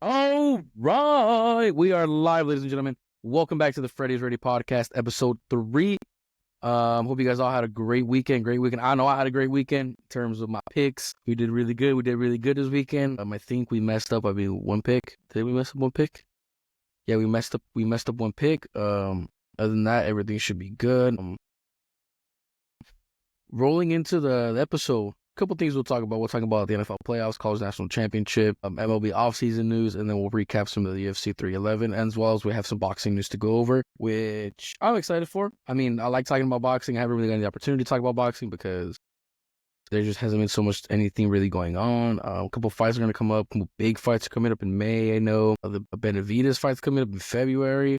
All right, we are live, ladies and gentlemen. Welcome back to the Freddy's Ready podcast, episode 3. Hope you guys all had a great weekend. I know I had a great weekend in terms of my picks. We did really good this weekend. I think we messed up. One pick. Did we mess up one pick? Yeah, we messed up one pick. Other than that, everything should be good. Rolling into the episode, a couple things we'll talk about. We'll talk about the NFL playoffs, college national championship, MLB offseason news, and then we'll recap some of the UFC 311, as well as we have some boxing news to go over, which I'm excited for. I mean, I like talking about boxing. I haven't really gotten the opportunity to talk about boxing because there just hasn't been so much anything really going on. A couple fights are going to come up. Big fights are coming up in May, I know. The Benavidez fight's coming up in February.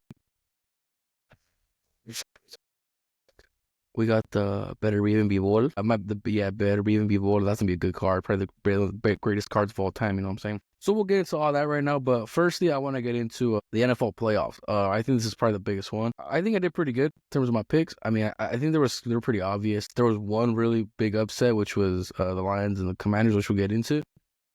We got the Better Even Be Bold. Better Even Be Bold. That's going to be a good card. Probably the greatest cards of all time, you know what I'm saying? So we'll get into all that right now. But firstly, I want to get into the NFL playoffs. I think this is probably the biggest one. I think I did pretty good in terms of my picks. I mean, I think they were pretty obvious. There was one really big upset, which was the Lions and the Commanders, which we'll get into.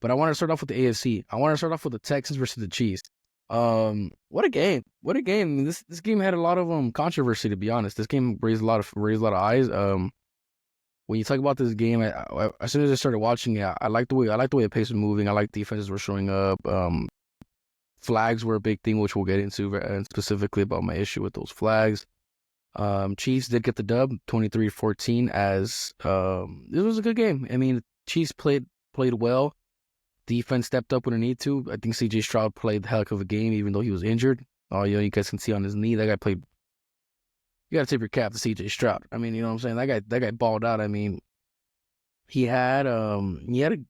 But I want to start off with the AFC. I want to start off with the Texans versus the Chiefs. What a game! What a game! This game had a lot of controversy, to be honest. This game raised a lot of eyes. When you talk about this game, as soon as I started watching it, I liked the way the pace was moving. I liked defenses were showing up. Flags were a big thing, which we'll get into, and specifically about my issue with those flags. Chiefs did get the dub, 23-14. As this was a good game. I mean, Chiefs played well. Defense stepped up when it needed to. I think C.J. Stroud played the heck of a game, even though he was injured. You guys can see on his knee, that guy played. You got to tip your cap to C.J. Stroud. I mean, you know what I'm saying? That guy balled out. I mean, he had 19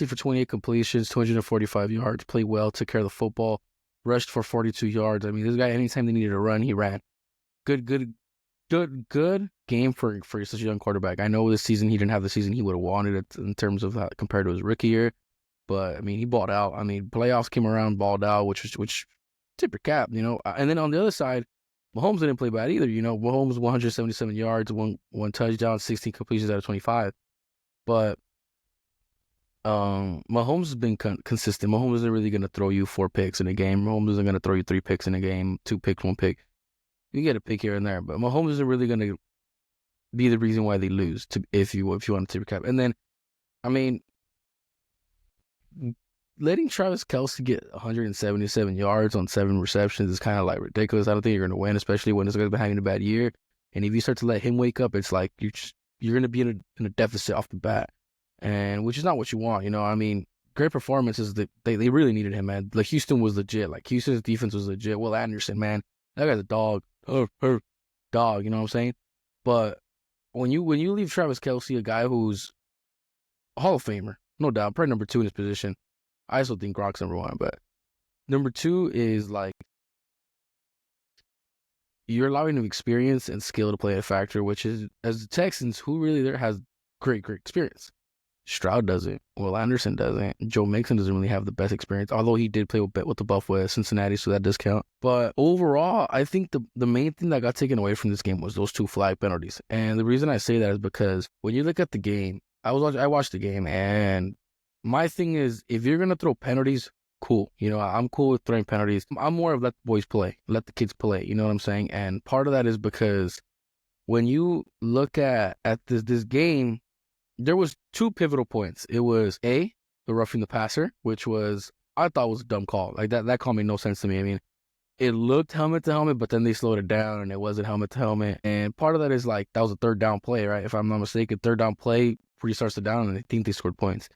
for 28 completions, 245 yards, played well, took care of the football, rushed for 42 yards. I mean, this guy, anytime they needed to run, he ran. Good game for such a young quarterback. I know this season he didn't have the season he would have wanted in terms of compared to his rookie year. But, I mean, he balled out. I mean, playoffs came around, balled out, which tip your cap, you know. And then on the other side, Mahomes didn't play bad either, you know. Mahomes 177 yards, one touchdown, 16 completions out of 25. But Mahomes has been consistent. Mahomes isn't really going to throw you 4 picks in a game. Mahomes isn't going to throw you 3 picks in a game, 2 picks, 1 pick. You get a pick here and there. But Mahomes isn't really going to be the reason why they lose, if you want to tip your cap. And then, I mean, letting Travis Kelce get 177 yards on 7 receptions is kind of like ridiculous. I don't think you're going to win, especially when this guy's been having a bad year. And if you start to let him wake up, it's like you're going to be in a deficit off the bat, and which is not what you want. You know, I mean, great performances. They really needed him, man. Like Houston was legit. Like Houston's defense was legit. Will Anderson, man, that guy's a dog. Dog. You know what I'm saying? But when you leave Travis Kelce, a guy who's a Hall of Famer, no doubt, probably number 2 in his position. I also think Gronk's number 1, but number 2 is like you're allowing him experience and skill to play a factor, which is, as the Texans, who really there has great experience. Stroud doesn't. Will Anderson doesn't. Joe Mixon doesn't really have the best experience, although he did play with the Buffalo at Cincinnati, so that does count. But overall, I think the main thing that got taken away from this game was those 2 flag penalties. And the reason I say that is because when you look at the game, I watched the game, and my thing is, if you're going to throw penalties, cool. You know, I'm cool with throwing penalties. I'm more of let the boys play, let the kids play. You know what I'm saying? And part of that is because when you look at this game, there was 2 pivotal points. It was the roughing the passer, which I thought was a dumb call. Like that call made no sense to me. I mean, it looked helmet to helmet, but then they slowed it down and it wasn't helmet to helmet. And part of that is like, that was a 3rd down play, right? If I'm not mistaken, 3rd down play, restarts the down, and I think they scored points.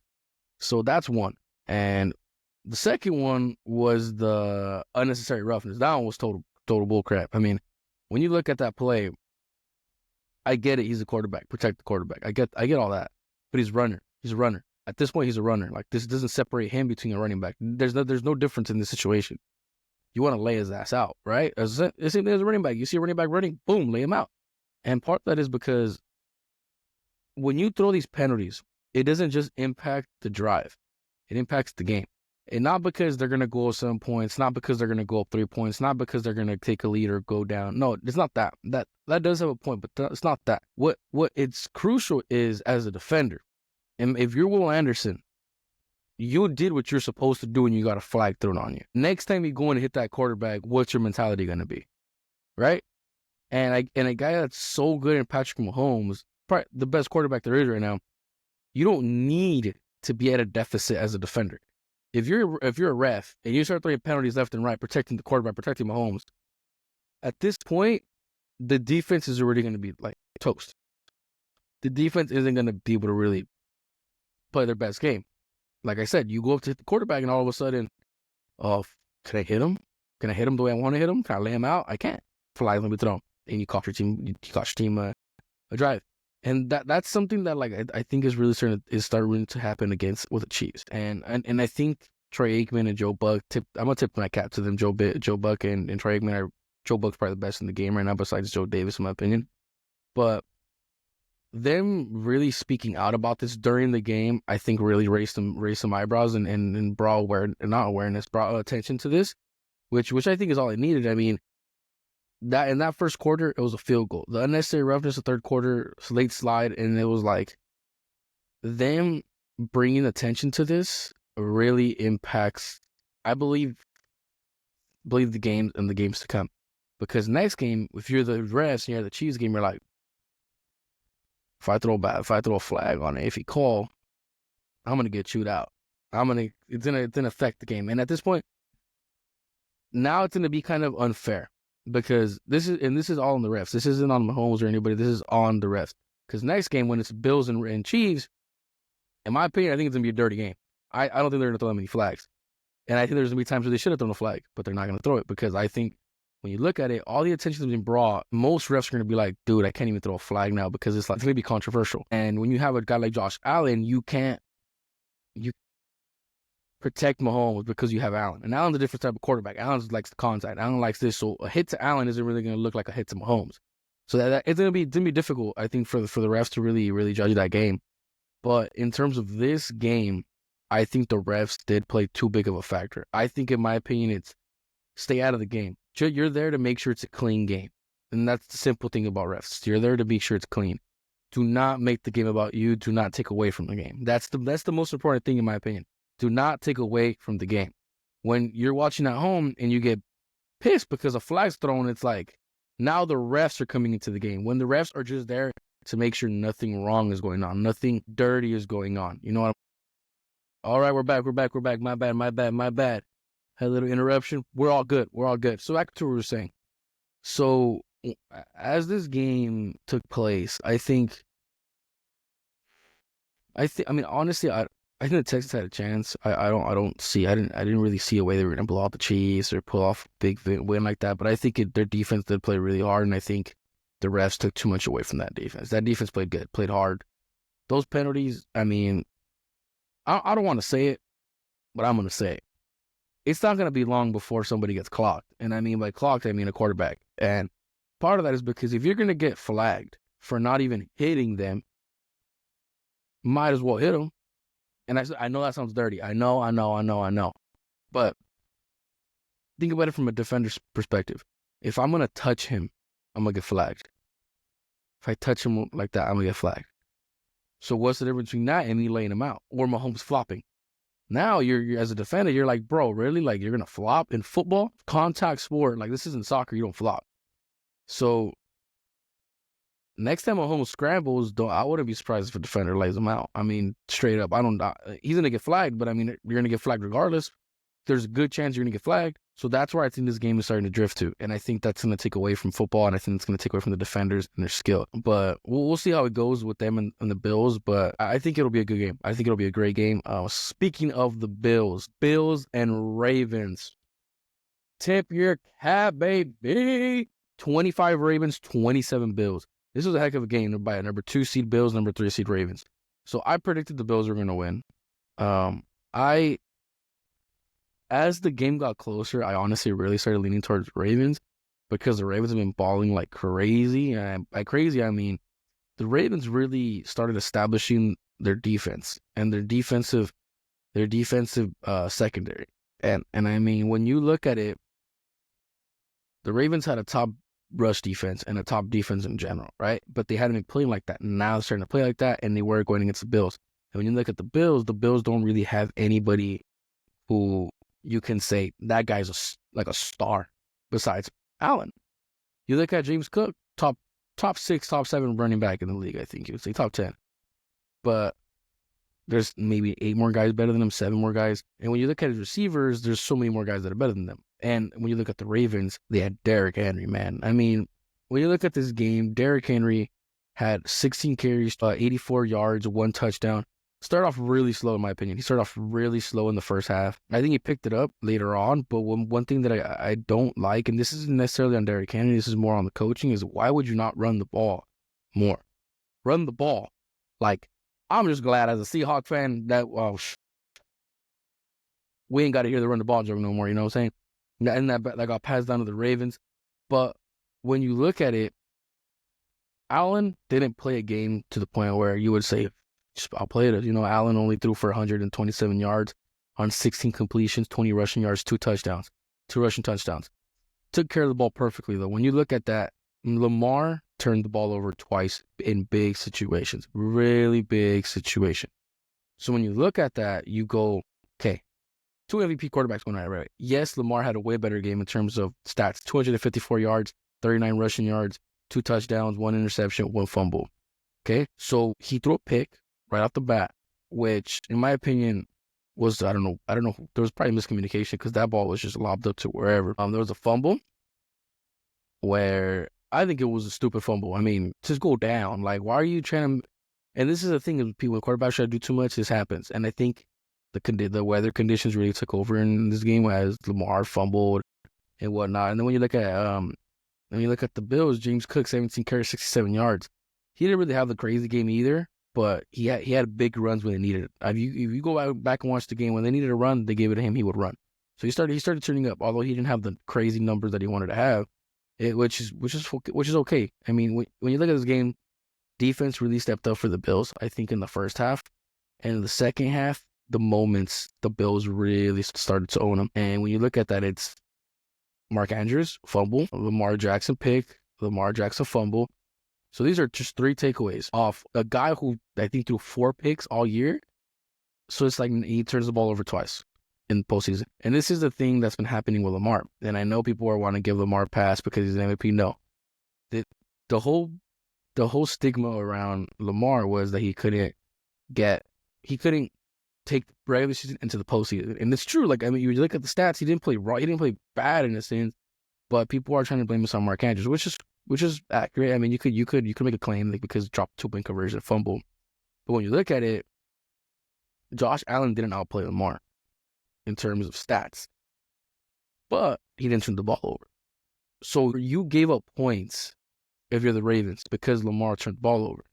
So that's one. And the second one was the unnecessary roughness. That one was total bullcrap. I mean, when you look at that play, I get it. He's a quarterback. Protect the quarterback. I get all that. But he's a runner. At this point, he's a runner. Like, this doesn't separate him between a running back. There's no difference in this situation. You want to lay his ass out, right? As a running back. You see a running back running, boom, lay him out. And part of that is because when you throw these penalties, it doesn't just impact the drive. It impacts the game. And not because they're going to go 7 points, not because they're going to go up 3 points, not because they're going to take a lead or go down. No, it's not that. That does have a point, but it's not that. What it's crucial is, as a defender, and if you're Will Anderson, you did what you're supposed to do and you got a flag thrown on you. Next time you go in and hit that quarterback, what's your mentality going to be? Right? And a guy that's so good in Patrick Mahomes, probably the best quarterback there is right now, you don't need to be at a deficit as a defender. If you're a ref and you start throwing penalties left and right, protecting the quarterback, protecting Mahomes, at this point, the defense is already going to be like toast. The defense isn't going to be able to really play their best game. Like I said, you go up to hit the quarterback and all of a sudden, can I hit him? Can I hit him the way I want to hit him? Can I lay him out? I can't. Flies on me throw him. And you cost your team a drive. And that's something that like I think is really starting to happen with the Chiefs. And I think Troy Aikman and Joe Buck I'm gonna tip my cap to them. Joe Buck and Troy Aikman Joe Buck's probably the best in the game right now, besides Joe Davis, in my opinion. But them really speaking out about this during the game, I think really raised some eyebrows and brought brought attention to this, which I think is all it needed. I mean, that in that first quarter, it was a field goal. The unnecessary roughness, the third quarter, late slide, and it was like them bringing attention to this really impacts, I believe the games and the games to come. Because next game, if you're the refs and you're the Chiefs game, you're like, if I throw a flag on it, if he call, I'm gonna get chewed out. It's gonna affect the game. And at this point, now it's gonna be kind of unfair because this is all on the refs. This isn't on Mahomes or anybody. This is on the refs. Because next game, when it's Bills and Chiefs, in my opinion, I think it's gonna be a dirty game. I don't think they're gonna throw that many flags, and I think there's gonna be times where they should have thrown a flag, but they're not gonna throw it because I think when you look at it, all the attention that's been brought, most refs are going to be like, dude, I can't even throw a flag now because it's going to be controversial. And when you have a guy like Josh Allen, you protect Mahomes because you have Allen. And Allen's a different type of quarterback. Allen likes the contact. Allen likes this. So a hit to Allen isn't really going to look like a hit to Mahomes. So that it's going to be difficult, I think, for the refs to really judge that game. But in terms of this game, I think the refs did play too big of a factor. I think, in my opinion, it's stay out of the game. You're there to make sure it's a clean game. And that's the simple thing about refs. You're there to make sure it's clean. Do not make the game about you. Do not take away from the game. That's the most important thing, in my opinion. Do not take away from the game. When you're watching at home and you get pissed because a flag's thrown, it's like, now the refs are coming into the game. When the refs are just there to make sure nothing wrong is going on. Nothing dirty is going on. You know what all right, we're back. My bad. Had a little interruption. We're all good. So back to what we were saying. So as this game took place, I mean, honestly, I think the Texans had a chance. I didn't really see a way they were going to blow out the Chiefs or pull off a big win like that. But I think their defense did play really hard, and I think the refs took too much away from that defense. That defense played good, played hard. Those penalties, I mean, I don't want to say it, but I'm going to say it. It's not going to be long before somebody gets clocked. And I mean, by clocked, I mean a quarterback. And part of that is because if you're going to get flagged for not even hitting them, might as well hit them. And I know that sounds dirty. I know. But think about it from a defender's perspective. If I'm going to touch him, I'm going to get flagged. If I touch him like that, I'm going to get flagged. So what's the difference between that and me laying him out or Mahomes flopping? Now you're as a defender, you're like, bro, really? Like, you're gonna flop in football, contact sport? Like, this isn't soccer. You don't flop. So next time Mahomes scrambles, I wouldn't be surprised if a defender lays him out. I mean, straight up, he's gonna get flagged, but I mean, you're gonna get flagged regardless. There's a good chance you're gonna get flagged. So that's where I think this game is starting to drift to, and I think that's gonna take away from football, and I think it's gonna take away from the defenders and their skill. But we'll see how it goes with them and the Bills. But I think it'll be a good game. I think it'll be a great game. Speaking of the Bills and Ravens, tip your cap, baby. 25 Ravens, 27 Bills. This was a heck of a game by a number 2 seed Bills, number 3 seed Ravens. So I predicted the Bills were gonna win. As the game got closer, I honestly really started leaning towards Ravens because the Ravens have been balling like crazy. And by crazy, I mean the Ravens really started establishing their defense and their defensive secondary. And I mean, when you look at it, the Ravens had a top rush defense and a top defense in general, right? But they hadn't been playing like that. Now they're starting to play like that, and they were going against the Bills. And when you look at the Bills don't really have anybody who you can say that guy's like a star besides Allen. You look at James Cook, top 6, top 7 running back in the league, I think you would say top 10. But there's maybe 8 more guys better than him, 7 more guys. And when you look at his receivers, there's so many more guys that are better than them. And when you look at the Ravens, they had Derrick Henry, man. I mean, when you look at this game, Derrick Henry had 16 carries, 84 yards, 1 touchdown. Started off really slow, in my opinion. He started off really slow in the first half. I think he picked it up later on, but one thing that I don't like, and this isn't necessarily on Derrick Henry, this is more on the coaching, is why would you not run the ball more? Run the ball. Like, I'm just glad as a Seahawk fan that we ain't got to hear the run the ball joke no more, you know what I'm saying? And that got passed down to the Ravens. But when you look at it, Allen didn't play a game to the point where you would say, I'll play it. You know, Allen only threw for 127 yards on 16 completions, 20 rushing yards, 2 touchdowns, 2 rushing touchdowns. Took care of the ball perfectly, though. When you look at that, Lamar turned the ball over twice in big situations, really big situation. So when you look at that, you go, okay, 2 MVP quarterbacks going right. Yes, Lamar had a way better game in terms of stats, 254 yards, 39 rushing yards, 2 touchdowns, 1 interception, 1 fumble. Okay, so he threw a pick right off the bat, which, in my opinion, was, I don't know, there was probably miscommunication because that ball was just lobbed up to wherever. There was a fumble where I think it was a stupid fumble. I mean, just go down. Like, why are you trying to? And this is the thing of people, when quarterbacks try to do too much, this happens. And I think the weather conditions really took over in this game as Lamar fumbled and whatnot. And then when you look at the Bills, James Cook, 17 carries, 67 yards. He didn't really have the crazy game either, but he had big runs when they needed it. If you go back and watch the game, when they needed a run, they gave it to him, he would run. So he started turning up, although he didn't have the crazy numbers that he wanted to have, which is okay. I mean, when you look at this game, defense really stepped up for the Bills, I think, in the first half. And in the second half, the moments, the Bills really started to own them. And when you look at that, it's Mark Andrews, fumble, Lamar Jackson pick, Lamar Jackson fumble. So these are just 3 takeaways off a guy who I think threw 4 picks all year. So it's like he turns the ball over twice in the postseason. And this is the thing that's been happening with Lamar. And I know people are wanting to give Lamar a pass because he's an MVP. No. The whole stigma around Lamar was that he couldn't take the regular season into the postseason. And it's true. Like, I mean, you look at the stats, he didn't play bad in a sense, but people are trying to blame this on Mark Andrews, which is accurate. I mean, you could make a claim like because he dropped 2-point conversion, fumble. But when you look at it, Josh Allen didn't outplay Lamar in terms of stats, but he didn't turn the ball over. So you gave up points if you're the Ravens because Lamar turned the ball over.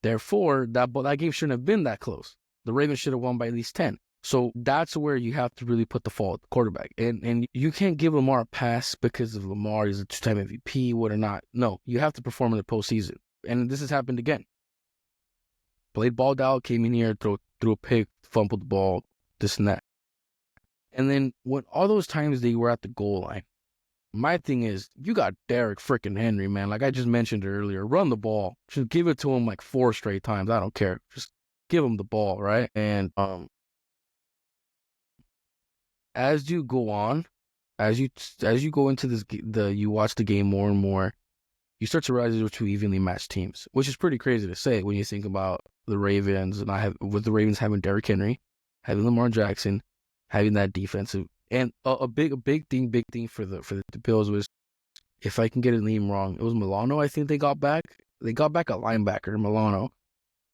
Therefore, that game shouldn't have been that close. The Ravens should have won by at least 10. So that's where you have to really put the fault at the quarterback. And you can't give Lamar a pass because of Lamar is a 2-time MVP, what or not. No, you have to perform in the postseason. And this has happened again. Played balled out, came in here, threw a pick, fumbled the ball, this and that. And then when all those times they were at the goal line, my thing is, you got Derrick freaking Henry, man. Like I just mentioned earlier, run the ball. Just give it to him like 4 straight times. I don't care. Just give him the ball, right? And as you go on, as you go into you watch the game more and more, you start to realize they're 2 evenly matched teams, which is pretty crazy to say when you think about the Ravens with the Ravens having Derrick Henry, having Lamar Jackson, having that defensive, and a big thing for the Bills was, if I can get his name wrong, it was Milano. I think they got back a linebacker, Milano.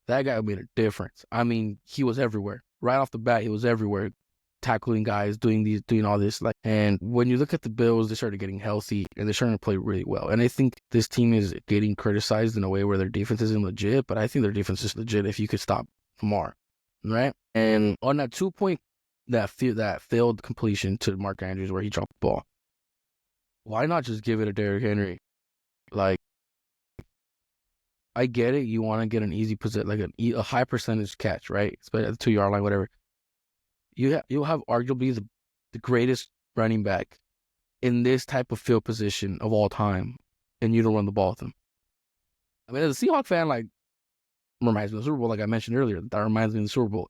That guy made a difference. I mean, he was everywhere. Right off the bat, he was everywhere, tackling guys, doing all this. And when you look at the Bills, they started getting healthy and they're starting to play really well. And I think this team is getting criticized in a way where their defense isn't legit, but I think their defense is legit if you could stop Lamar, right? And on that 2-point that failed completion to Mark Andrews where he dropped the ball, why not just give it to Derrick Henry? Like, I get it. You want to get an easy position, like a high percentage catch, right? Especially at the 2-yard line, whatever. You'll have arguably the greatest running back in this type of field position of all time, and you don't run the ball with him. I mean, as a Seahawk fan, like, reminds me of the Super Bowl, like I mentioned earlier. That reminds me of the Super Bowl.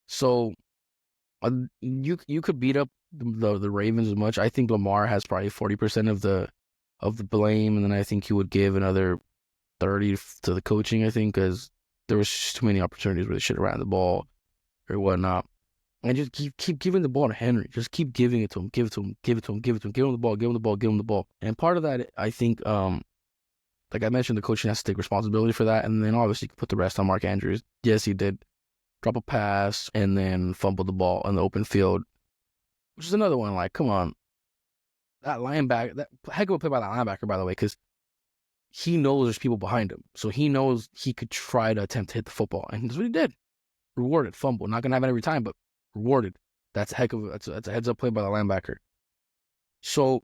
So you could beat up the Ravens as much. I think Lamar has probably 40% of the blame, and then I think he would give another 30 to the coaching. I think because there was just too many opportunities where they should have ran the ball or whatnot. And just keep giving the ball to Henry. Just keep giving it to him. Give it to him. Give it to him. Give it to him. Give him the ball. Give him the ball. Give him the ball. And part of that, I think, like I mentioned, the coaching has to take responsibility for that. And then obviously you can put the rest on Mark Andrews. Yes, he did drop a pass and then fumble the ball in the open field, which is another one. Like, come on, that linebacker, that heck of a play by that linebacker, by the way, because he knows there's people behind him, so he knows he could try to attempt to hit the football, and that's what he did. Rewarded fumble. Not gonna happen every time, but rewarded. That's a heads up play by the linebacker. So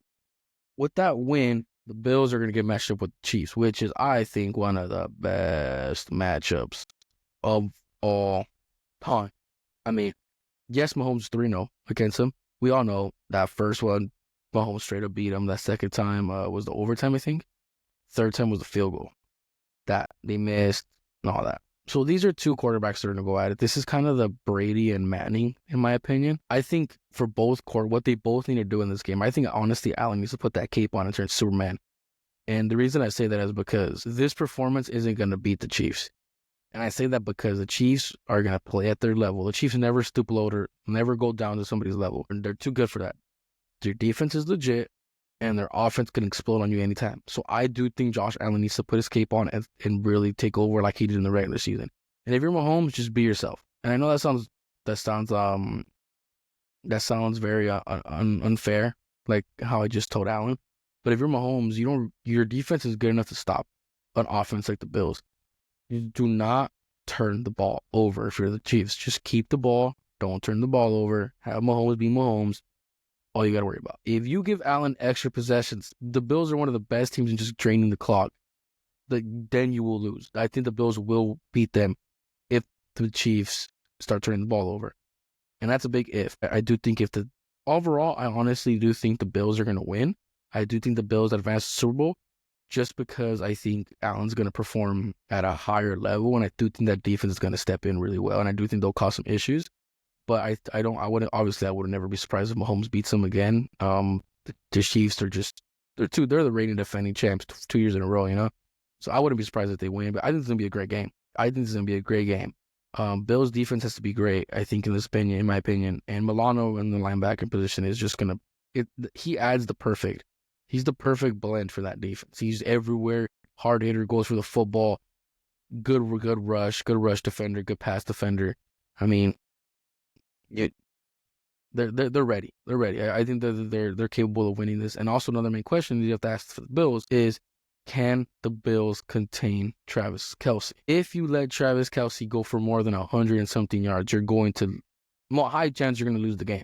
with that win, the Bills are gonna get matched up with the Chiefs, which is I think one of the best matchups of all time. I mean, yes, Mahomes 3-0 against him. We all know that first one, Mahomes straight up beat him. That second time was the overtime, I think. Third time was the field goal that they missed and all that. So these are two quarterbacks that are going to go at it. This is kind of the Brady and Manning, in my opinion. I think for both what they both need to do in this game, I think honestly Allen needs to put that cape on and turn Superman. And the reason I say that is because this performance isn't going to beat the Chiefs. And I say that because the Chiefs are going to play at their level. The Chiefs never stoop low or never go down to somebody's level. And they're too good for that. Their defense is legit, and their offense can explode on you anytime. So I do think Josh Allen needs to put his cape on and really take over like he did in the regular season. And if you're Mahomes, just be yourself. And I know that sounds very unfair, like how I just told Allen. But if you're Mahomes, your defense is good enough to stop an offense like the Bills. You do not turn the ball over if you're the Chiefs. Just keep the ball. Don't turn the ball over. Have Mahomes be Mahomes. All you got to worry about. If you give Allen extra possessions, the Bills are one of the best teams in just draining the clock. Then you will lose. I think the Bills will beat them if the Chiefs start turning the ball over. And that's a big if. I do think overall, I honestly do think the Bills are going to win. I do think the Bills advance the Super Bowl just because I think Allen's going to perform at a higher level. And I do think that defense is going to step in really well. And I do think they'll cause some issues. But I would never be surprised if Mahomes beats them again. The Chiefs are they're the reigning defending champs 2 years in a row, you know? So I wouldn't be surprised if they win, but I think it's going to be a great game. Bills defense has to be great, I think, in my opinion. And Milano in the linebacker position is just going to, he's the perfect blend for that defense. He's everywhere, hard hitter, goes for the football, good rush defender, good pass defender. I mean, they're ready. They're ready. I think they're capable of winning this. And also another main question you have to ask for the Bills is, can the Bills contain Travis Kelce? If you let Travis Kelce go for more than 100 and something yards, high chance you're going to lose the game.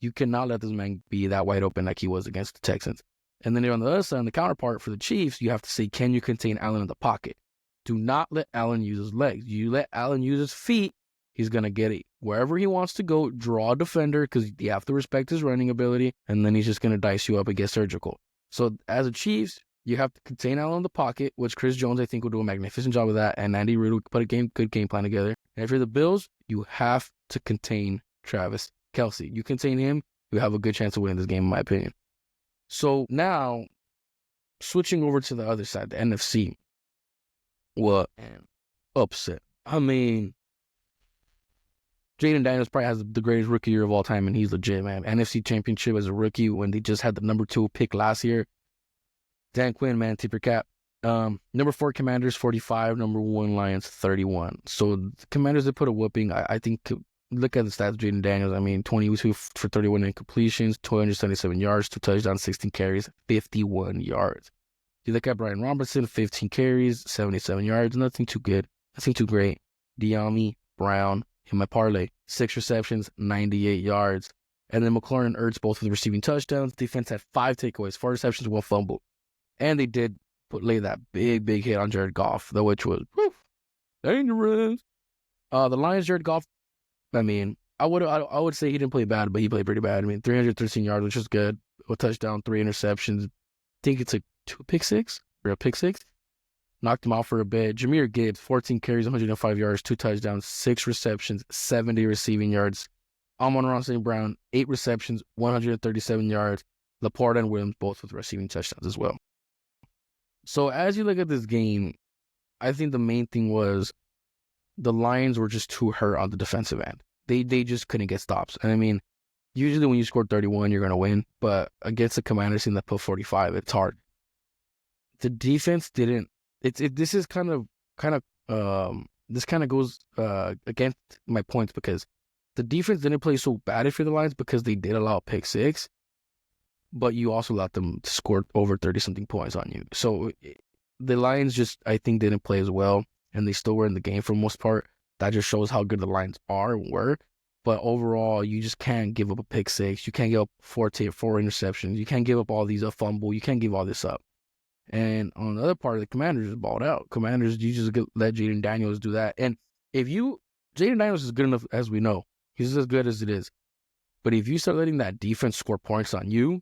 You cannot let this man be that wide open like he was against the Texans. And then on the other side, the counterpart for the Chiefs, you have to say, can you contain Allen in the pocket? Do not let Allen use his legs. You let Allen use his feet, he's going to get it. Wherever he wants to go, draw a defender because you have to respect his running ability, and then he's just going to dice you up and get surgical. So as a Chiefs, you have to contain Allen in the pocket, which Chris Jones, I think, will do a magnificent job of that, and Andy Reid will put a good game plan together. And if you're the Bills, you have to contain Travis Kelce. You contain him, you have a good chance of winning this game, in my opinion. So now, switching over to the other side, the NFC. What an upset. I mean, Jaden Daniels probably has the greatest rookie year of all time, and he's legit, man. NFC Championship as a rookie when they just had the number 2 pick last year. Dan Quinn, man, tip your cap. Number 4 Commanders, 45. Number 1 Lions, 31. So the Commanders, they put a whooping. I think, look at the stats of Jaden Daniels. I mean, 22 for 31 incompletions, 277 yards, 2 touchdowns, 16 carries, 51 yards. You look at Brian Robinson, 15 carries, 77 yards. Nothing too good. Nothing too great. Diami, Brown, in my parlay, 6 receptions, 98 yards. And then McLaurin and Ertz both with receiving touchdowns. Defense had 5 takeaways, 4 receptions, 1 fumble. And they did lay that big hit on Jared Goff, though, which was dangerous. The Lions, Jared Goff, I mean, I would say he didn't play bad, but he played pretty bad. I mean, 313 yards, which is good. A touchdown, 3 interceptions. I think it's a pick six. knocked him out for a bit. Jahmyr Gibbs, 14 carries, 105 yards, 2 touchdowns, 6 receptions, 70 receiving yards. Amon-Ra St. Brown, 8 receptions, 137 yards. Laporte and Williams both with receiving touchdowns as well. So as you look at this game, I think the main thing was the Lions were just too hurt on the defensive end. They just couldn't get stops. And I mean, usually when you score 31, you're going to win. But against the Commanders team that put 45, it's hard. The defense didn't. This is kind of this kind of goes against my points because the defense didn't play so bad for the Lions because they did allow a pick six, but you also let them score over 30-something points on you. So the Lions just, I think, didn't play as well, and they still were in the game for the most part. That just shows how good the Lions are and were. But overall, you just can't give up a pick six. You can't give up four interceptions. You can't give up all these, a fumble. You can't give all this up. And on the other part, the Commanders just balled out. Commanders, you just let Jaden Daniels do that. And Jaden Daniels is good enough, as we know. He's as good as it is. But if you start letting that defense score points on you,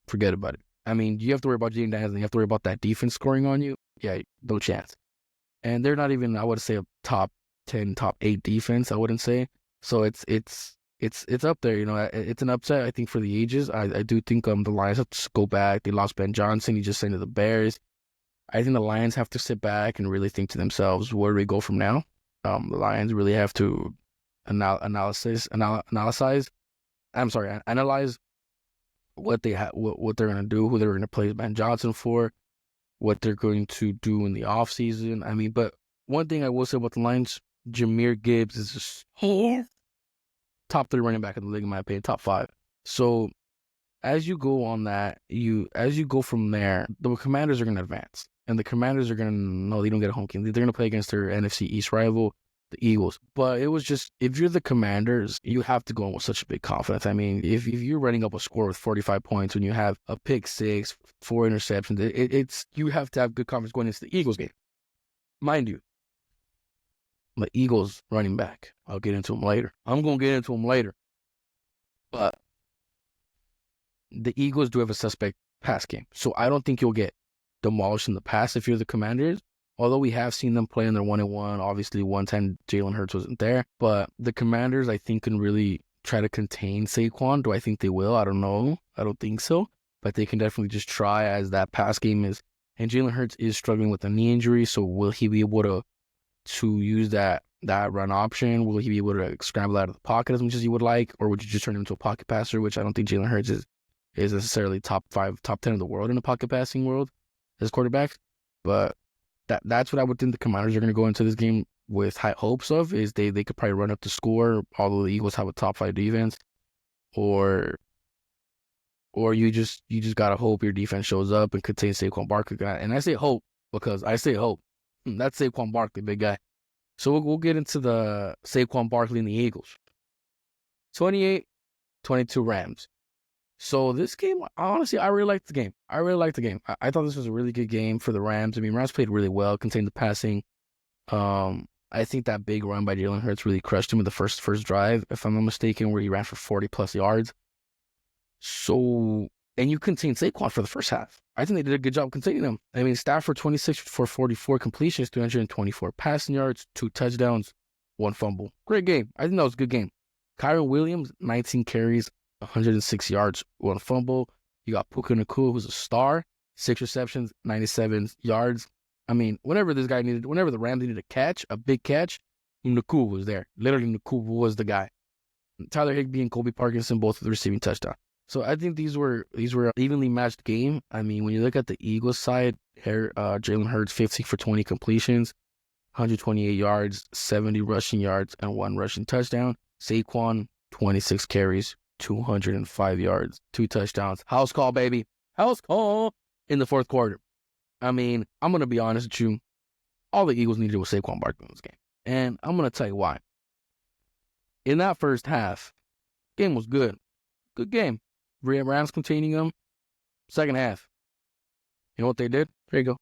forget about it. I mean, you have to worry about Jaden Daniels and you have to worry about that defense scoring on you. Yeah, no chance. And they're not even, I would say, a top 10, top 8 defense, I wouldn't say. So it's up there, you know. It's an upset, I think, for the ages. I do think the Lions have to go back. They lost Ben Johnson. He just signed to the Bears. I think the Lions have to sit back and really think to themselves, where do we go from now? The Lions really have to analyze what what they're going to do, who they're going to play Ben Johnson for, what they're going to do in the offseason. I mean, but one thing I will say about the Lions, Jahmyr Gibbs is just top 3 running back in the league, in my opinion, top 5. So as you go on that, as you go from there, the Commanders are going to advance. And the Commanders are going to, no, they don't get a home game. They're going to play against their NFC East rival, the Eagles. But it was just, if you're the Commanders, you have to go in with such a big confidence. I mean, if you're running up a score with 45 points when you have a pick six, 4 interceptions, it's you have to have good confidence going into the Eagles game. Mind you, the Eagles running back, I'll get into them later. I'm going to get into them later. But the Eagles do have a suspect pass game. So I don't think you'll get demolished in the pass if you're the Commanders. Although we have seen them play in their 1-1. Obviously, one time Jalen Hurts wasn't there. But the Commanders, I think, can really try to contain Saquon. Do I think they will? I don't know. I don't think so. But they can definitely just try, as that pass game is. And Jalen Hurts is struggling with a knee injury. So will he be able to use that run option? Will he be able to scramble out of the pocket as much as he would like? Or would you just turn him into a pocket passer, which I don't think Jalen Hurts is necessarily top 5, top 10 in the world in the pocket passing world as quarterbacks. But that's what I would think the Commanders are going to go into this game with high hopes of, is they could probably run up the score, although the Eagles have a top 5 defense, or you just got to hope your defense shows up and contains Saquon Barkley. And I say hope because I say hope. That's Saquon Barkley, big guy. So we'll get into the Saquon Barkley and the Eagles. 28-22 Rams. So this game, honestly, I really liked the game. I thought this was a really good game for the Rams. I mean, Rams played really well, contained the passing. I think that big run by Jalen Hurts really crushed him in the first drive, if I'm not mistaken, where he ran for 40-plus yards. So, and you contained Saquon for the first half. I think they did a good job containing him. I mean, Stafford 26 for 44 completions, 324 passing yards, 2 touchdowns, 1 fumble. Great game. I think that was a good game. Kyron Williams, 19 carries, 106 yards, 1 fumble. You got Puka Nacua, who's a star, 6 receptions, 97 yards. I mean, whenever the Rams needed a catch, a big catch, Nacua was there. Literally, Nacua was the guy. Tyler Higbee and Colby Parkinson, both with the receiving touchdown. So I think these were an evenly matched game. I mean, when you look at the Eagles side, Jalen Hurts, 15 for 20 completions, 128 yards, 70 rushing yards, and 1 rushing touchdown. Saquon, 26 carries, 205 yards, 2 touchdowns. House call, baby. House call in the 4th quarter. I mean, I'm going to be honest with you. All the Eagles needed was Saquon Barkley in this game. And I'm going to tell you why. In that first half, game was good. Good game. Rams containing them. Second half. You know what they did? Here you go.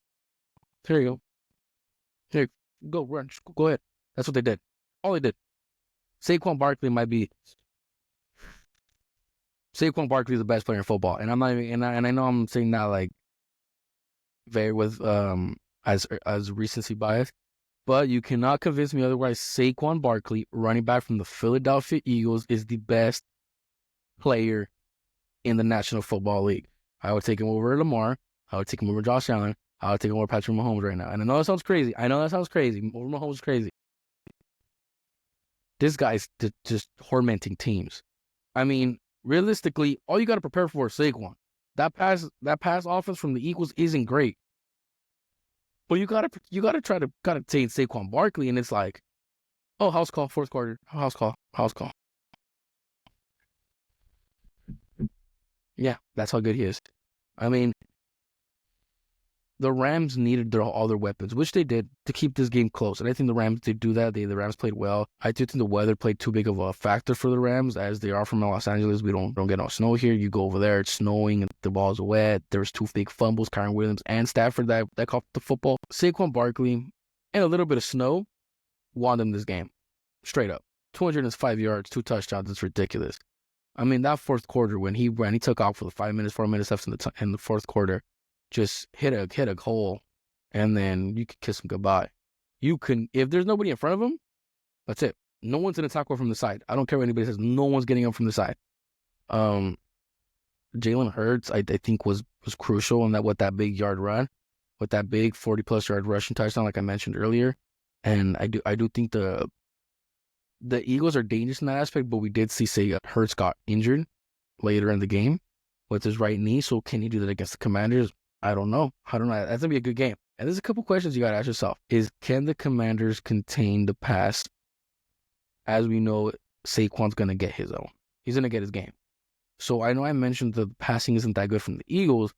Here, go, run. Go ahead. That's what they did. All they did. Saquon Barkley is the best player in football. And I'm not even, and I know I'm saying that like very with as recency bias. But you cannot convince me otherwise. Saquon Barkley, running back from the Philadelphia Eagles, is the best player in the National Football League. I would take him over Lamar. I would take him over Josh Allen. I would take him over Patrick Mahomes right now. And I know that sounds crazy. Over Mahomes is crazy. This guy's just tormenting teams. I mean, realistically, all you got to prepare for is Saquon. That pass offense from the Eagles isn't great. But you gotta try to take Saquon Barkley, and it's like, oh, house call, fourth quarter, house call. Yeah, that's how good he is. I mean, the Rams needed all their weapons, which they did, to keep this game close. And I think the Rams did do that. The Rams played well. I do think the weather played too big of a factor for the Rams, as they are from Los Angeles. We don't get no snow here. You go over there, it's snowing, and the ball's wet. There's 2 big fumbles, Kyron Williams and Stafford that caught the football. Saquon Barkley and a little bit of snow won them this game. Straight up. 205 yards, 2 touchdowns. It's ridiculous. I mean, that fourth quarter when he took off for the 4 minutes left in the fourth quarter, just hit a hole, and then you could kiss him goodbye. You can, if there's nobody in front of him, that's it. No one's going to tackle from the side. I don't care what anybody says. No one's getting up from the side. Jalen Hurts, I think was crucial in with that big yard run, with that big 40+ yard rushing touchdown, like I mentioned earlier. And I do think the Eagles are dangerous in that aspect, but we did see Hurts got injured later in the game with his right knee. So can he do that against the Commanders? I don't know. That's going to be a good game. And there's a couple questions you got to ask yourself. Can the Commanders contain the pass? As we know, Saquon's going to get his own. He's going to get his game. So I know I mentioned the passing isn't that good from the Eagles,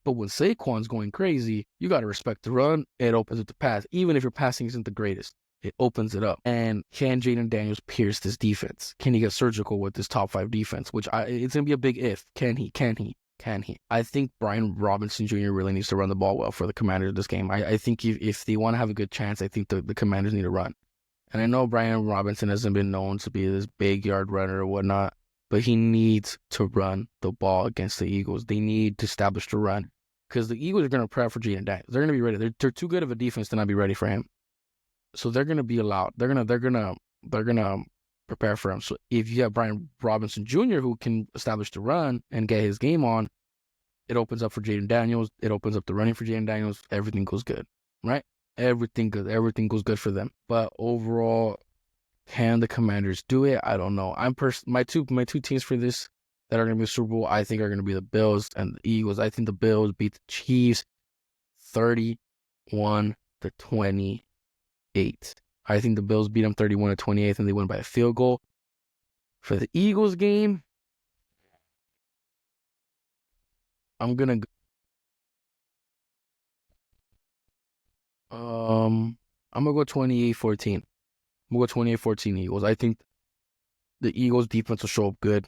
but when Saquon's going crazy, you got to respect the run. It opens up the pass. Even if your passing isn't the greatest, it opens it up. And can Jaden Daniels pierce this defense? Can he get surgical with this top 5 defense? It's going to be a big if. Can he? I think Brian Robinson Jr. really needs to run the ball well for the Commanders this game. I think if they want to have a good chance, I think the Commanders need to run. And I know Brian Robinson hasn't been known to be this big yard runner or whatnot, but he needs to run the ball against the Eagles. They need to establish the run because the Eagles are going to prep for Jaden Daniels. They're going to be ready. They're too good of a defense to not be ready for him. So they're going to be allowed. They're gonna prepare for him. So if you have Brian Robinson Jr. who can establish the run and get his game on, it opens up for Jaden Daniels. It opens up the running for Jaden Daniels. Everything goes good, right? Everything good. Everything goes good for them. But overall, can the Commanders do it? I don't know. My two teams for this that are going to be the Super Bowl, I think, are going to be the Bills and the Eagles. I think the Bills beat the Chiefs 31-28. I think the Bills beat them 31-28, and they win by a field goal. For the Eagles game, I'm gonna go 28-14. I'm gonna go 28-14 Eagles. I think the Eagles defense will show up good.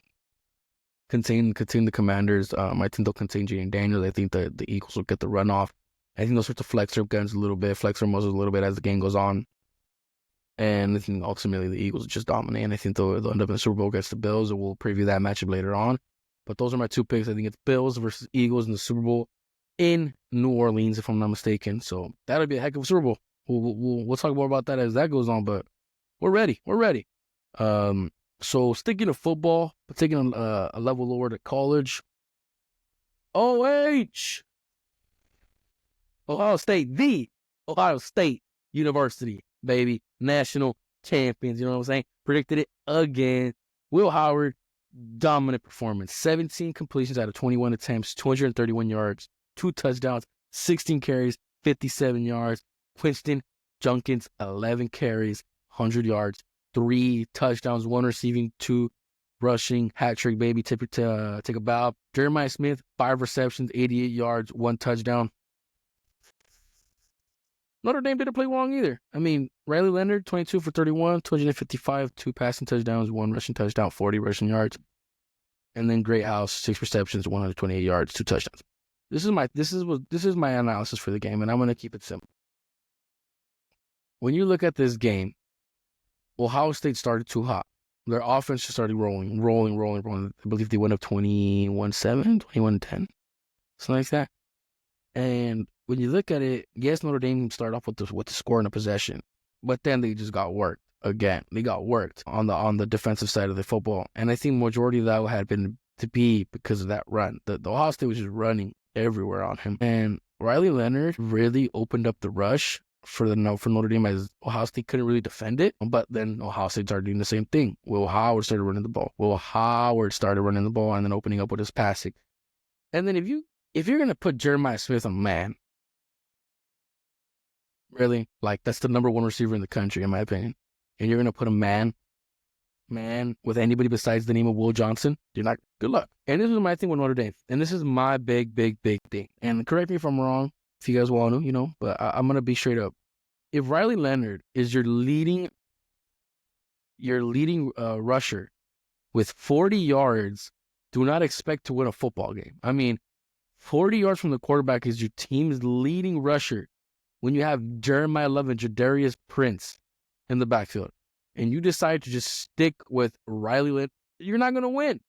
Contain the Commanders. I think they'll contain Jaden Daniels. I think the Eagles will get the run off. I think they'll start to flex their guns a little bit, flex their muscles a little bit as the game goes on. And I think ultimately the Eagles just dominate. And I think they'll end up in the Super Bowl against the Bills, and we'll preview that matchup later on. But those are my 2 picks. I think it's Bills versus Eagles in the Super Bowl in New Orleans, if I'm not mistaken. So that'll be a heck of a Super Bowl. We'll talk more about that as that goes on, but we're ready. So sticking to football, but taking a level lower to college. OH! Ohio State, the Ohio State University, baby. National champions, you know what I'm saying? Predicted it again. Will Howard, dominant performance. 17 completions out of 21 attempts, 231 yards, 2 touchdowns, 16 carries, 57 yards. Winston Junkins, 11 carries, 100 yards, 3 touchdowns, 1 receiving, 2 rushing, hat trick, baby. Take a bow. Jeremiah Smith, 5 receptions, 88 yards, 1 touchdown. Notre Dame didn't play wrong either. I mean, Riley Leonard, 22 for 31, 255, 2 passing touchdowns, 1 rushing touchdown, 40 rushing yards. And then Greathouse, 6 receptions, 128 yards, 2 touchdowns. This is my analysis for the game, and I'm going to keep it simple. When you look at this game, Ohio State started too hot. Their offense just started rolling. I believe they went up 21-7, 21-10, something like that. And when you look at it, yes, Notre Dame started off with the score and the possession, but then they just got worked again. They got worked on the defensive side of the football, and I think majority of that had been to be because of that run. The Ohio State was just running everywhere on him, and Riley Leonard really opened up the rush for Notre Dame, as Ohio State couldn't really defend it. But then Ohio State started doing the same thing. Will Howard started running the ball. And then opening up with his passing. And then if you're gonna put Jeremiah Smith on man, really, like that's the number one receiver in the country, in my opinion, and you're gonna put a man with anybody besides the name of Will Johnson, you're not. Good luck. And this is my thing with Notre Dame, and this is my big thing. And correct me if I'm wrong, if you guys want to, but I'm gonna be straight up. If Riley Leonard is your leading rusher with 40 yards, do not expect to win a football game. I mean, 40 yards from the quarterback is your team's leading rusher when you have Jeremiah Love and Jadarius Prince in the backfield, and you decide to just stick with Riley Leonard, you're not going to win.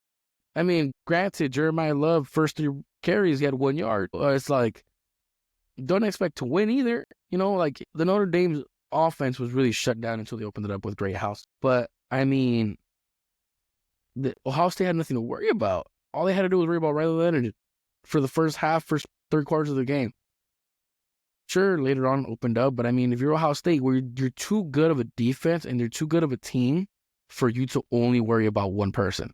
I mean, granted, Jeremiah Love, first 3 carries, he had 1 yard. It's like, don't expect to win either. Like the Notre Dame's offense was really shut down until they opened it up with Great House. But, I mean, the Ohio State had nothing to worry about. All they had to do was worry about Riley Leonard for the first 3 quarters of the game. Sure, later on opened up, but I mean, if you're Ohio State, where you're too good of a defense and you're too good of a team for you to only worry about one person.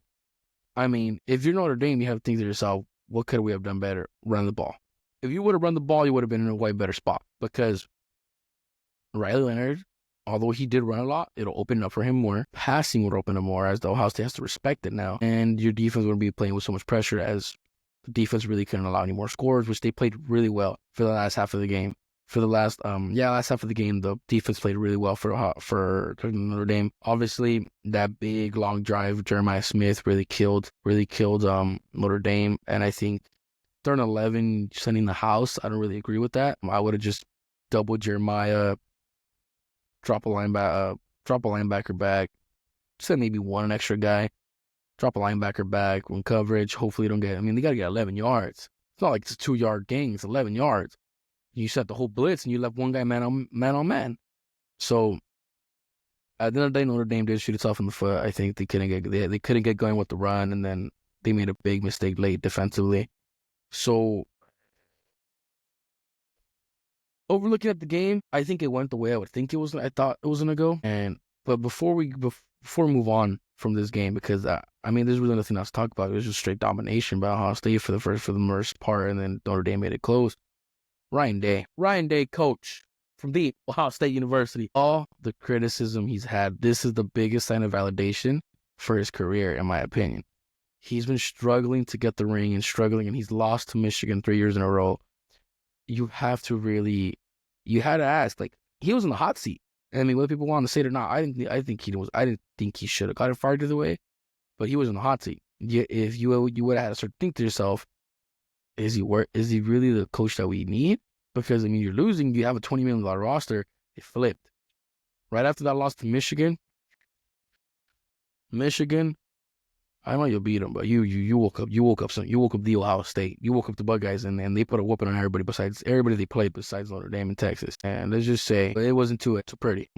I mean, if you're Notre Dame, you have to think to yourself, what could we have done better? Run the ball. If you would have run the ball, you would have been in a way better spot, because Riley Leonard, although he did run a lot, it'll open up for him more. Passing would open up more, as the Ohio State has to respect it now. And your defense wouldn't be playing with so much pressure, as the defense really couldn't allow any more scores, which they played really well for the last half of the game. Last half of the game, the defense played really well for Notre Dame. Obviously, that big long drive, Jeremiah Smith really killed Notre Dame. And I think 3rd and 11, sending the house, I don't really agree with that. I would have just doubled Jeremiah, drop a linebacker back, send maybe one extra guy, drop a linebacker back when coverage. Hopefully, they got to get 11 yards. It's not like it's a 2-yard gain; it's 11 yards. You set the whole blitz and you left one guy man on man. So at the end of the day, Notre Dame did shoot itself in the foot. I think they couldn't get going with the run, and then they made a big mistake late defensively. So overlooking at the game, I think it went the way I thought it was gonna go. But before we move on from this game, because there's really nothing else to talk about. It was just straight domination by Ohio State for the most part, and then Notre Dame made it close. Ryan Day, coach from the Ohio State University. All the criticism he's had, this is the biggest sign of validation for his career, in my opinion. He's been struggling to get the ring and he's lost to Michigan 3 years in a row. You had to ask, like, he was in the hot seat. I mean, whether people want to say it or not, I didn't think he should have got it fired either way, but he was in the hot seat. If you would have had to start to think to yourself, is he really the coach that we need? Because, you're losing. You have a $20 million roster. It flipped. Right after that loss to Michigan, I know you'll beat them, but you woke up the Ohio State. You woke up the Buckeyes, and they put a whooping on everybody they played besides Notre Dame and Texas. And let's just say, it wasn't too pretty.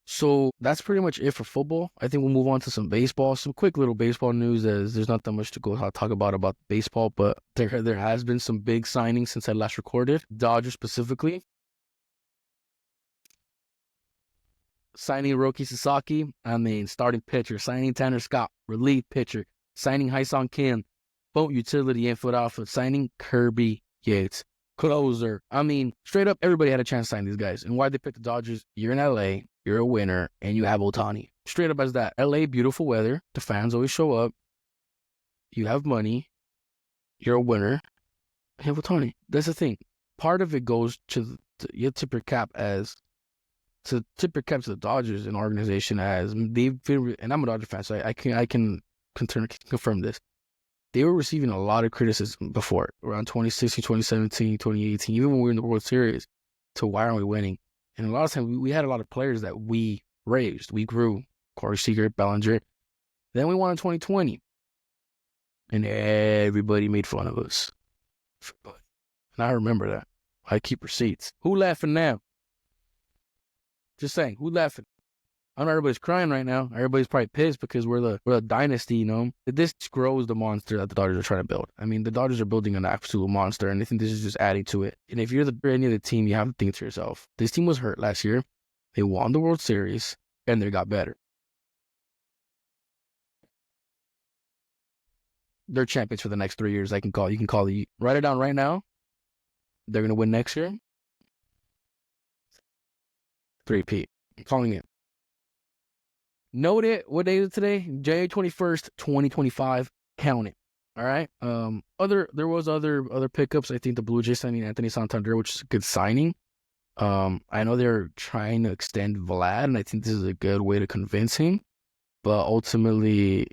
So that's pretty much it for football. I think we'll move on to some baseball. Some quick little baseball news, as there's not that much to talk about baseball, but there has been some big signings since I last recorded. Dodgers specifically. Signing Roki Sasaki, starting pitcher. Signing Tanner Scott, relief pitcher. Signing Hyun Kim, boat utility infield outfield. Signing Kirby Yates, closer. Straight up, everybody had a chance to sign these guys. And why they picked the Dodgers? You're in LA, you're a winner, and you have Ohtani. Straight up as that. LA, beautiful weather. The fans always show up. You have money. You're a winner. You have Ohtani. That's the thing. Part of it goes to you tip your cap to the Dodgers, an organization, as they've been, and I'm a Dodger fan, so I can confirm this. They were receiving a lot of criticism before, around 2016, 2017, 2018, even when we were in the World Series, to why aren't we winning? And a lot of times we had a lot of players that we raised, we grew, Corey Seager, Bellinger. Then we won in 2020, and everybody made fun of us. And I remember that. I keep receipts. Who laughing now? Just saying, who laughing? I know everybody's crying right now. Everybody's probably pissed because we're the dynasty, you know. This grows the monster that the Dodgers are trying to build. I mean, the Dodgers are building an absolute monster, and I think this is just adding to it. And if you're any of the team, you have to think to yourself, this team was hurt last year. They won the World Series, and they got better. They're champions for the next 3 years. You can call it. Write it down right now. They're gonna win next year. 3-peat. I'm calling it. Note it. What day is it today? January 21st, 2025. Count it. All right. There was other pickups. I think the Blue Jays signing Anthony Santander, which is a good signing. I know they're trying to extend Vlad, and I think this is a good way to convince him. But ultimately,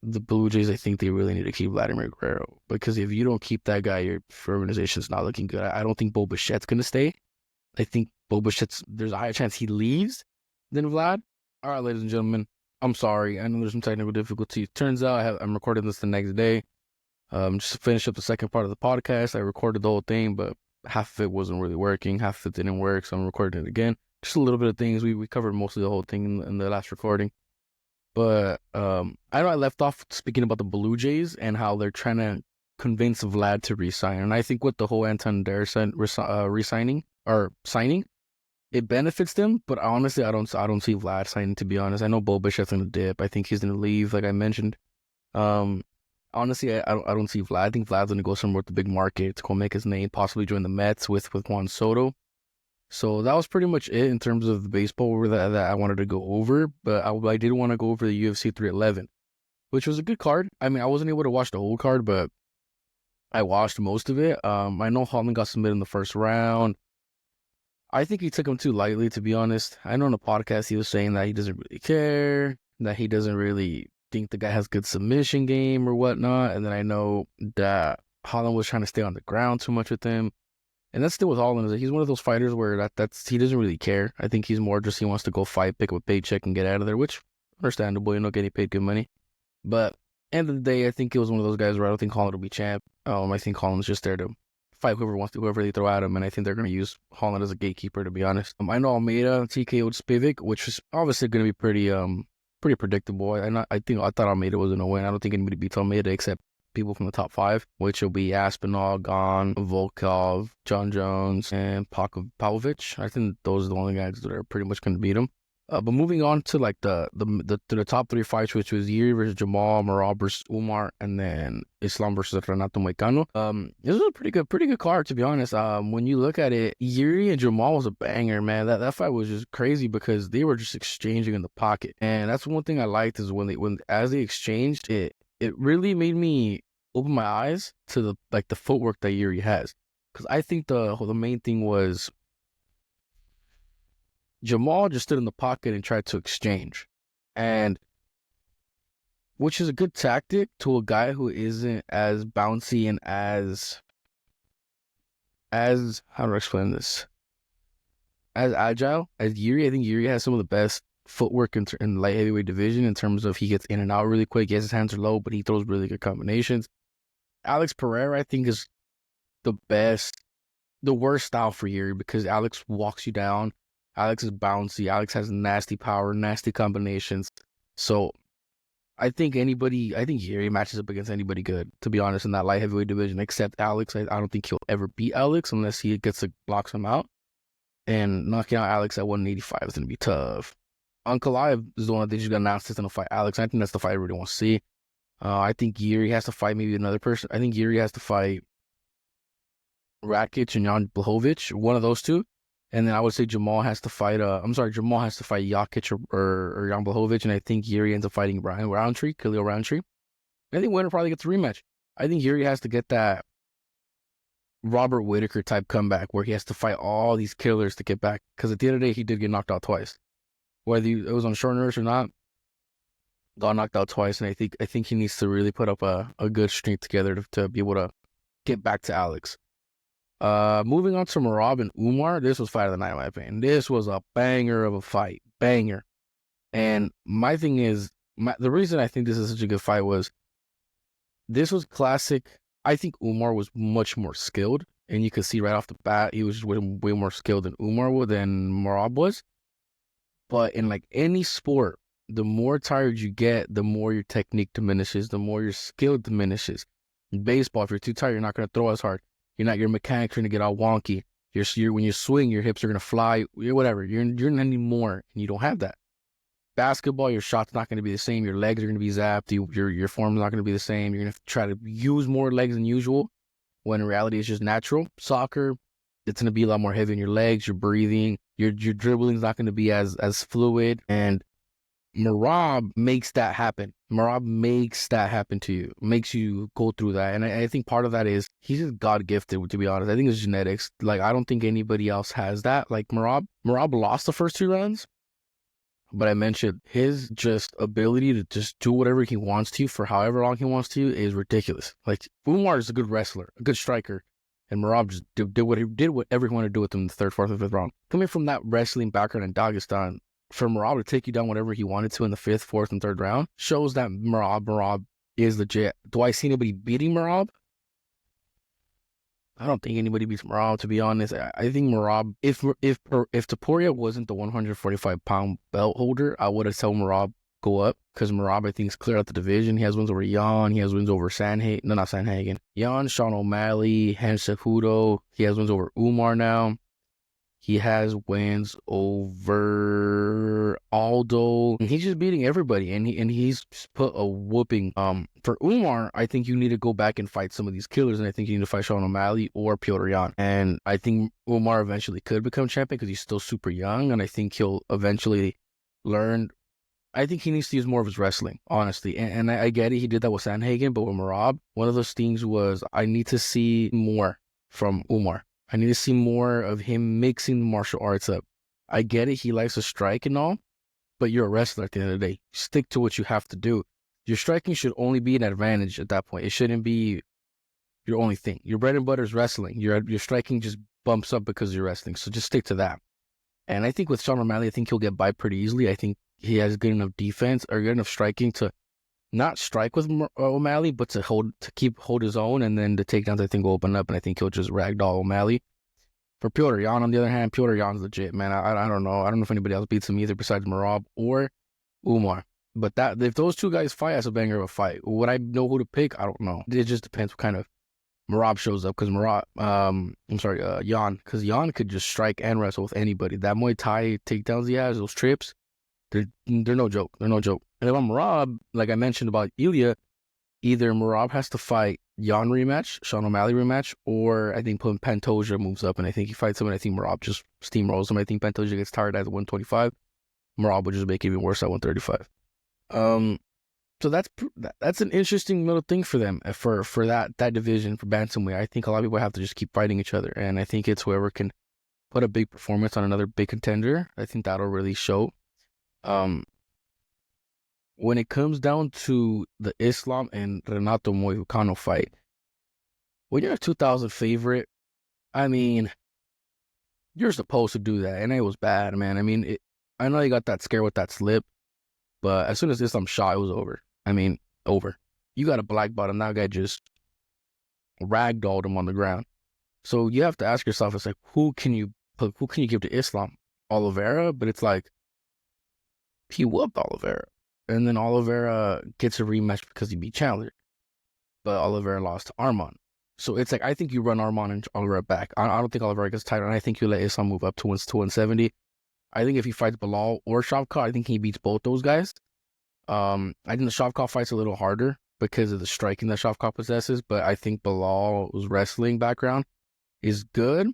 the Blue Jays, I think they really need to keep Vladimir Guerrero, because if you don't keep that guy, your organization's not looking good. I don't think Bo Bichette's gonna stay. I think Bo Bichette's, there's a higher chance he leaves than Vlad. All right, ladies and gentlemen, I'm sorry. I know there's some technical difficulties. Turns out I'm recording this the next day. Just to finish up the second part of the podcast. I recorded the whole thing, but half of it wasn't really working. Half of it didn't work, so I'm recording it again. Just a little bit of things. We covered most of the whole thing in the last recording. But I know I left off speaking about the Blue Jays and how they're trying to convince Vlad to resign. And I think with the whole Anton Dare signing, it benefits them, but honestly, I don't see Vlad signing, to be honest. I know Bo Bichette's gonna dip. I think he's gonna leave, like I mentioned. Honestly, I don't see Vlad. I think Vlad's gonna go somewhere with the big market to go make his name, possibly join the Mets with Juan Soto. So that was pretty much it in terms of the baseball that I wanted to go over. But I did want to go over the UFC 311, which was a good card. I mean, I wasn't able to watch the whole card, but I watched most of it. I know Holland got submitted in the first round. I think he took him too lightly, to be honest. I know in the podcast he was saying that he doesn't really care, that he doesn't really think the guy has good submission game or whatnot. And then I know that Holland was trying to stay on the ground too much with him. And that's still with Holland. He's one of those fighters where that's he doesn't really care. I think he's more just he wants to go fight, pick up a paycheck, and get out of there, which understandable, getting paid good money. But end of the day, I think it was one of those guys where I don't think Holland will be champ. I think Holland's just there to fight whoever they throw at him, and I think they're going to use Holland as a gatekeeper, to be honest. I know Almeida TKO'd Spivak, which is obviously going to be pretty predictable. I thought Almeida was going to win. I don't think anybody beats Almeida except people from the top 5, which will be Aspinall, Gon, Volkov, John Jones, and Pavlovich. I think those are the only guys that are pretty much going to beat him. But moving on to like the top 3 fights, which was Yuri versus Jamal, Merab versus Umar, and then Islam versus Renato Moicano. This was a pretty good card, to be honest. When you look at it, Yuri and Jamal was a banger, man. That fight was just crazy because they were just exchanging in the pocket, and that's one thing I liked is as they exchanged it really made me open my eyes to the footwork that Yuri has, because I think the main thing was Jamal just stood in the pocket and tried to exchange, and which is a good tactic to a guy who isn't as bouncy and as how do I explain this? As agile as Yuri. I think Yuri has some of the best footwork in the light heavyweight division in terms of he gets in and out really quick. Yes, his hands are low, but he throws really good combinations. Alex Pereira, I think, is the worst style for Yuri because Alex walks you down. Alex is bouncy. Alex has nasty power, nasty combinations. So I think Yuri matches up against anybody good, to be honest, in that light heavyweight division, except Alex. I don't think he'll ever beat Alex unless he blocks him out. And knocking out Alex at 185 is going to be tough. Ankalaev is the one that they just got announced is going to fight Alex. I think that's the fight everybody wants to see. I think Yuri has to fight maybe another person. I think Yuri has to fight Rakic and Jan Blachowicz, one of those two. And then I would say Jamal has to fight Jakic or Jan Blachowicz. And I think Yuri ends up fighting Khalil Roundtree. I think winner probably gets a rematch. I think Yuri has to get that Robert Whittaker type comeback where he has to fight all these killers to get back. Because at the end of the day, he did get knocked out twice. Whether it was on short notice or not, got knocked out twice. And I think he needs to really put up a good streak together to be able to get back to Alex. Moving on to Merab and Umar, this was fight of the night, in my opinion. This was a banger of a fight. Banger. And my thing is, the reason I think this is such a good fight was this was classic I think Umar was much more skilled, and you could see right off the bat he was just way more skilled than Merab was. But in like any sport, the more tired you get, the more your technique diminishes, the more your skill diminishes. In baseball, if you're too tired, you're not going to throw as hard. Your mechanics are going to get all wonky. When you swing, your hips are going to fly, whatever. You're not anymore, and you don't have that. Basketball, your shot's not going to be the same. Your legs are going to be zapped. Your form's not going to be the same. You're going to try to use more legs than usual, when in reality it's just natural. Soccer, it's going to be a lot more heavy on your legs. Your breathing, your dribbling is not going to be as fluid. And Merab makes that happen. Merab makes that happen to you, makes you go through that. And I think part of that is he's just God gifted, to be honest. I think it's genetics. Like, I don't think anybody else has that. Like Merab lost the first 2 rounds, but I mentioned his just ability to just do whatever he wants to for however long he wants to is ridiculous. Like, Umar is a good wrestler, a good striker, and Merab just did whatever he wanted to do with him in the 3rd, 4th, or 5th round. Coming from that wrestling background in Dagestan, for Merab to take you down whatever he wanted to in the 5th, 4th, and 3rd round shows that Merab is legit. Do I see anybody beating Merab? I don't think anybody beats Merab, to be honest. I think Merab, if Topuria wasn't the 145-pound belt holder, I would have told Merab go up, because Merab, I think, is clear out the division. He has wins over Jan. He has wins over Sanhagen. No, not Sanhagen. Jan, Sean O'Malley, Hen Cejudo. He has wins over Umar now. He has wins over Aldo. And he's just beating everybody, and he's put a whooping. For Umar, I think you need to go back and fight some of these killers, and I think you need to fight Sean O'Malley or Piotr Jan. And I think Umar eventually could become champion because he's still super young, and I think he'll eventually learn. I think he needs to use more of his wrestling, honestly. And I get it, he did that with Sanhagen, but with Merab, one of those things was I need to see more from Umar. I need to see more of him mixing the martial arts up. I get it, he likes to strike and all, but you're a wrestler at the end of the day. Stick to what you have to do. Your striking should only be an advantage at that point. It shouldn't be your only thing. Your bread and butter is wrestling. Your striking just bumps up because you're wrestling. So just stick to that. And I think with Sean O'Malley, I think he'll get by pretty easily. I think he has good enough defense or good enough striking to not strike with O'Malley, but to hold his own, and then the takedowns I think will open up, and I think he'll just ragdoll O'Malley. For Piotr Jan, on the other hand, Piotr Jan's legit, man. I don't know. I don't know if anybody else beats him either besides Merab or Umar. But if those 2 guys fight, that's a banger of a fight. Would I know who to pick? I don't know. It just depends what kind of Merab shows up, because Jan, because Jan could just strike and wrestle with anybody. That Muay Thai takedowns he has, those trips, they're no joke. They're no joke. And if I'm Merab, like I mentioned about Ilya, either Merab has to fight Jan rematch, Sean O'Malley rematch, or I think Pantoja moves up, and I think he fights him, and I think Merab just steamrolls him. I think Pantoja gets tired at 125. Merab would just make it even worse at 135. So that's an interesting little thing for them, for that division, for bantamweight. I think a lot of people have to just keep fighting each other, and I think it's whoever can put a big performance on another big contender. I think that'll really show. When it comes down to the Islam and Renato Moicano fight, when you're a 2,000 favorite, I mean, you're supposed to do that, and it was bad, man. I mean, I know you got that scare with that slip, but as soon as Islam shot, it was over. I mean, over. You got a black bottom. That guy just ragdolled him on the ground. So you have to ask yourself, it's like, who can you give to Islam? Oliveira? But it's like, he whooped Oliveira. And then Oliveira gets a rematch because he beat Chandler. But Oliveira lost to Arman. So it's like, I think you run Arman and Oliveira back. I don't think Oliveira gets tighter, and I think you let Islam move up to 170. I think if he fights Bilal or Shavkat, I think he beats both those guys. I think the Shavkat fight's a little harder because of the striking that Shavkat possesses, but I think Bilal's wrestling background is good,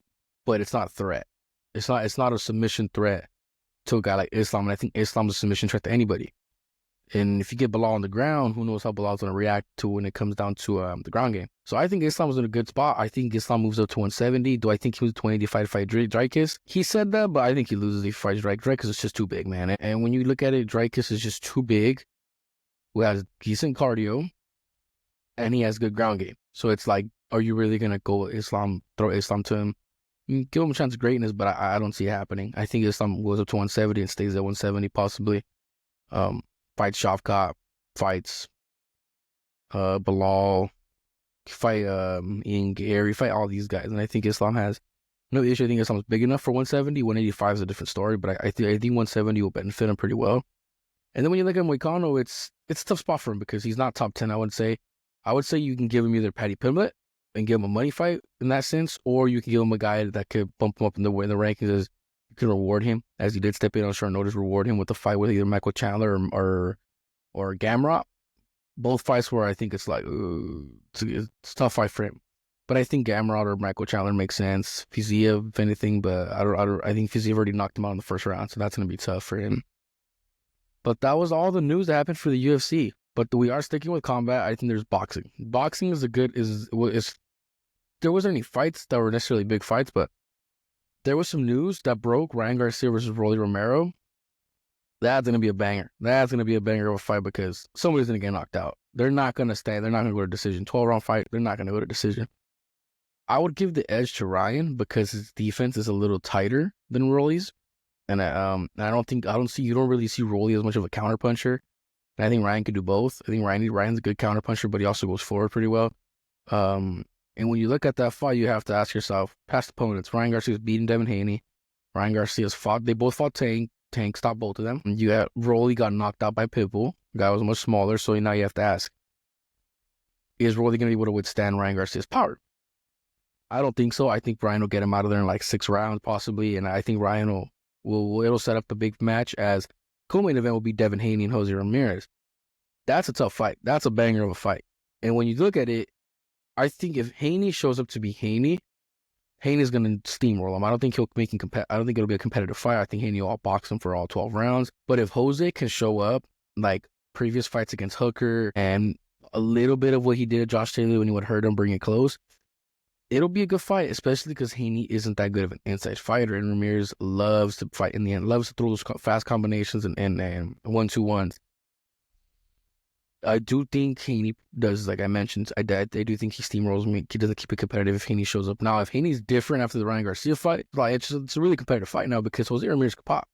but it's not a threat. It's not a submission threat to a guy like Islam, and I think Islam's a submission threat to anybody. And if you get Bilal on the ground, who knows how Bilal's going to react to when it comes down to the ground game. So I think Islam was in a good spot. I think Islam moves up to 170. Do I think he was 185 to fight Dreykus? He said that, but I think he loses if he fights Dreykus. It's just too big, man. And when you look at it, Dreykus is just too big, who has decent cardio, and he has good ground game. So it's like, are you really going to go Islam, throw Islam to him? Give him a chance of greatness, but I don't see it happening. I think Islam goes up to 170 and stays at 170 possibly. Fights Shavkat, fights Bilal, fight Ian Gary, fight all these guys, and I think Islam has no issue. I think Islam's big enough for 170. 185 is a different story, but I think 170 will benefit him pretty well. And then when you look at Moicano, it's a tough spot for him because he's not top 10. I would say you can give him either Paddy Pimblett and give him a money fight in that sense, or you can give him a guy that could bump him up in the rankings. As you can reward him, as he did step in on short notice, reward him with a fight with either Michael Chandler or Gamrot. Both fights where I think it's like it's a tough fight for him. But I think Gamrot or Michael Chandler makes sense. Fiziev, if anything, but I think Fiziev already knocked him out in the first round, so that's gonna be tough for him. But that was all the news that happened for the UFC. But we are sticking with combat. I think there's boxing. Boxing is there wasn't any fights that were necessarily big fights, but there was some news that broke. Ryan Garcia versus Rolly Romero. That's going to be a banger. That's going to be a banger of a fight because somebody's going to get knocked out. They're not going to stay. They're not going to go to decision. 12-round fight. They're not going to go to decision. I would give the edge to Ryan because his defense is a little tighter than Rolly's. And you don't really see Rolly as much of a counterpuncher. And I think Ryan could do both. I think Ryan's a good counterpuncher, but he also goes forward pretty well. And when you look at that fight, you have to ask yourself, past opponents, Ryan Garcia's beating Devin Haney. Ryan Garcia's fought. They both fought Tank. Tank stopped both of them. You got Rolly got knocked out by Pitbull. The guy was much smaller, so now you have to ask, is Rolly going to be able to withstand Ryan Garcia's power? I don't think so. I think Ryan will get him out of there in like 6 rounds possibly, and I think Ryan it'll set up the big match as co-main event will be Devin Haney and Jose Ramirez. That's a tough fight. That's a banger of a fight. And when you look at it, I think if Haney shows up to be Haney, Haney's going to steamroll him. I don't think I don't think it'll be a competitive fight. I think Haney will outbox him for all 12 rounds. But if Jose can show up like previous fights against Hooker and a little bit of what he did at Josh Taylor when he would hurt him, bring it close, it'll be a good fight, especially because Haney isn't that good of an inside fighter, and Ramirez loves to fight in the end, loves to throw those fast combinations and 1-2-1s. I do think Haney does, like I mentioned, I do think he steamrolls me. He doesn't keep it competitive if Haney shows up. Now, if Haney's different after the Ryan Garcia fight, like it's a really competitive fight now because Jose Ramirez could pop.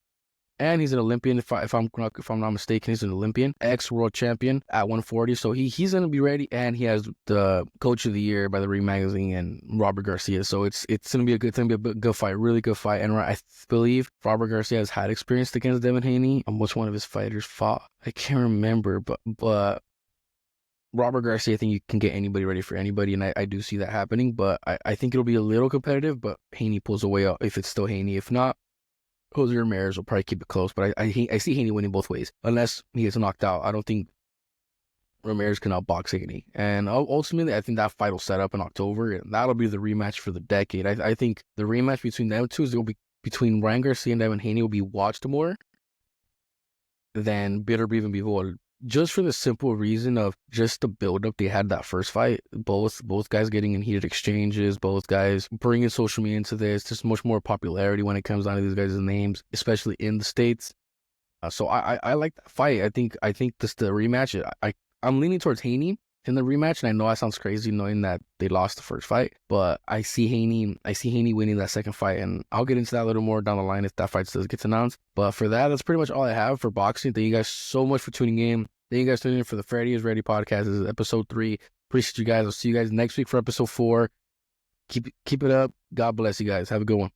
And he's an Olympian, if I'm not mistaken. He's an Olympian, ex-world champion at 140. So he's going to be ready, and he has the Coach of the Year by the Ring Magazine and Robert Garcia. So it's going to be a good fight, really good fight. And I believe Robert Garcia has had experience against Devin Haney. Which one of his fighters fought? I can't remember, but Robert Garcia, I think you can get anybody ready for anybody, and I do see that happening. But I think it'll be a little competitive, but Haney pulls away if it's still Haney. If not, Jose Ramirez will probably keep it close, but I see Haney winning both ways. Unless he gets knocked out, I don't think Ramirez can outbox Haney. And ultimately, I think that fight will set up in October, and that'll be the rematch for the decade. I think the rematch between them two will be between Ryan Garcia and Devin Haney will be watched more than Bitter Even Behold. Just for the simple reason of just the build-up they had that first fight. Both guys getting in heated exchanges, both guys bringing social media into this, just much more popularity when it comes down to these guys' names, especially in the States. So I like that fight. I think this the rematch. I'm leaning towards Haney in the rematch, and I know that sounds crazy knowing that they lost the first fight, but I see Haney winning that second fight, and I'll get into that a little more down the line if that fight still gets announced. But for that's pretty much all I have for boxing. Thank you guys so much for tuning in. Thank you guys for tuning in for the Freddy is Ready podcast. This is episode 3. Appreciate you guys. I'll see you guys next week for episode 4. Keep it up. God bless you guys. Have a good one.